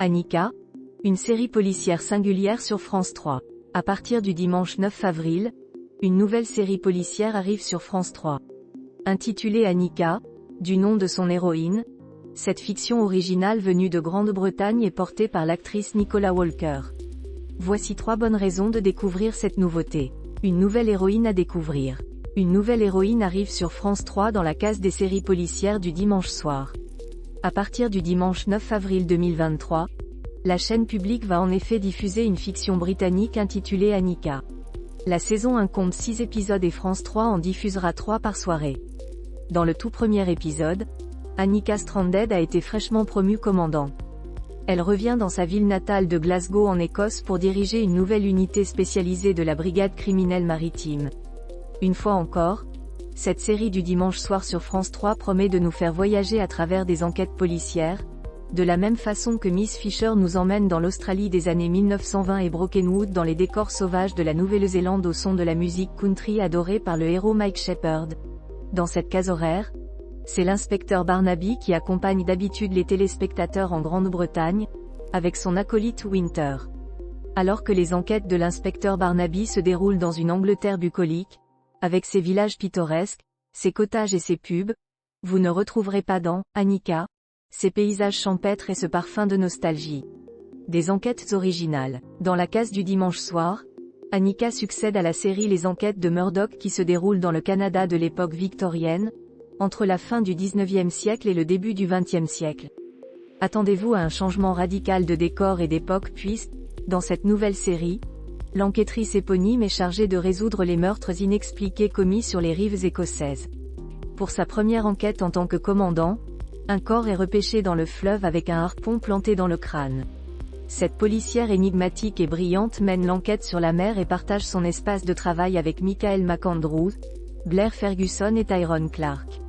Annika, une série policière singulière sur France 3. À partir du dimanche 9 avril, une nouvelle série policière arrive sur France 3. Intitulée Annika, du nom de son héroïne, cette fiction originale venue de Grande-Bretagne est portée par l'actrice Nicola Walker. Voici 3 bonnes raisons de découvrir cette nouveauté. Une nouvelle héroïne à découvrir. Une nouvelle héroïne arrive sur France 3 dans la case des séries policières du dimanche soir. À partir du dimanche 9 avril 2023, la chaîne publique va en effet diffuser une fiction britannique intitulée Annika. La saison 1 compte 6 épisodes et France 3 en diffusera 3 par soirée. Dans le tout premier épisode, Annika Stranded a été fraîchement promue commandant. Elle revient dans sa ville natale de Glasgow en Écosse pour diriger une nouvelle unité spécialisée de la brigade criminelle maritime. Une fois encore, cette série du dimanche soir sur France 3 promet de nous faire voyager à travers des enquêtes policières, de la même façon que Miss Fisher nous emmène dans l'Australie des années 1920 et Brokenwood dans les décors sauvages de la Nouvelle-Zélande au son de la musique country adorée par le héros Mike Sheppard. Dans cette case horaire, c'est l'inspecteur Barnaby qui accompagne d'habitude les téléspectateurs en Grande-Bretagne, avec son acolyte Winter. Alors que les enquêtes de l'inspecteur Barnaby se déroulent dans une Angleterre bucolique, avec ses villages pittoresques, ses cottages et ses pubs, vous ne retrouverez pas dans Annika ces paysages champêtres et ce parfum de nostalgie. Des enquêtes originales. Dans la case du dimanche soir, Annika succède à la série Les Enquêtes de Murdoch qui se déroule dans le Canada de l'époque victorienne, entre la fin du 19e siècle et le début du 20e siècle. Attendez-vous à un changement radical de décor et d'époque puisque, dans cette nouvelle série, l'enquêtrice éponyme est chargée de résoudre les meurtres inexpliqués commis sur les rives écossaises. Pour sa première enquête en tant que commandant, un corps est repêché dans le fleuve avec un harpon planté dans le crâne. Cette policière énigmatique et brillante mène l'enquête sur la mer et partage son espace de travail avec Michael McAndrews, Blair Ferguson et Tyrone Clarke.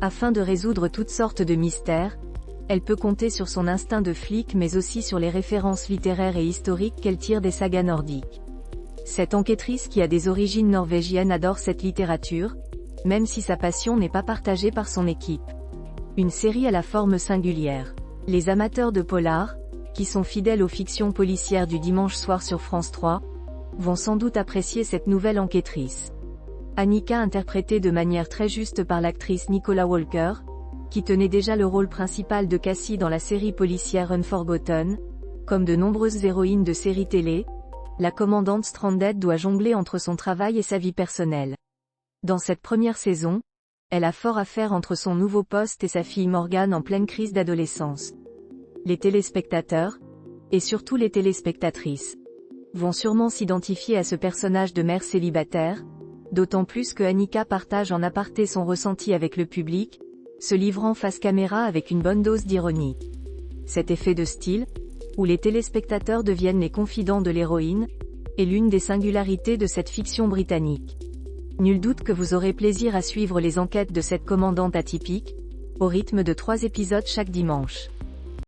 Afin de résoudre toutes sortes de mystères, elle peut compter sur son instinct de flic mais aussi sur les références littéraires et historiques qu'elle tire des sagas nordiques. Cette enquêtrice qui a des origines norvégiennes adore cette littérature, même si sa passion n'est pas partagée par son équipe. Une série à la forme singulière. Les amateurs de polar, qui sont fidèles aux fictions policières du dimanche soir sur France 3, vont sans doute apprécier cette nouvelle enquêtrice. Annika interprétée de manière très juste par l'actrice Nicola Walker, qui tenait déjà le rôle principal de Cassie dans la série policière Unforgotten, comme de nombreuses héroïnes de séries télé, la commandante Stranded doit jongler entre son travail et sa vie personnelle. Dans cette première saison, elle a fort à faire entre son nouveau poste et sa fille Morgan en pleine crise d'adolescence. Les téléspectateurs, et surtout les téléspectatrices, vont sûrement s'identifier à ce personnage de mère célibataire, d'autant plus que Annika partage en aparté son ressenti avec le public, se livrant face caméra avec une bonne dose d'ironie. Cet effet de style, où les téléspectateurs deviennent les confidents de l'héroïne, est l'une des singularités de cette fiction britannique. Nul doute que vous aurez plaisir à suivre les enquêtes de cette commandante atypique, au rythme de 3 épisodes chaque dimanche.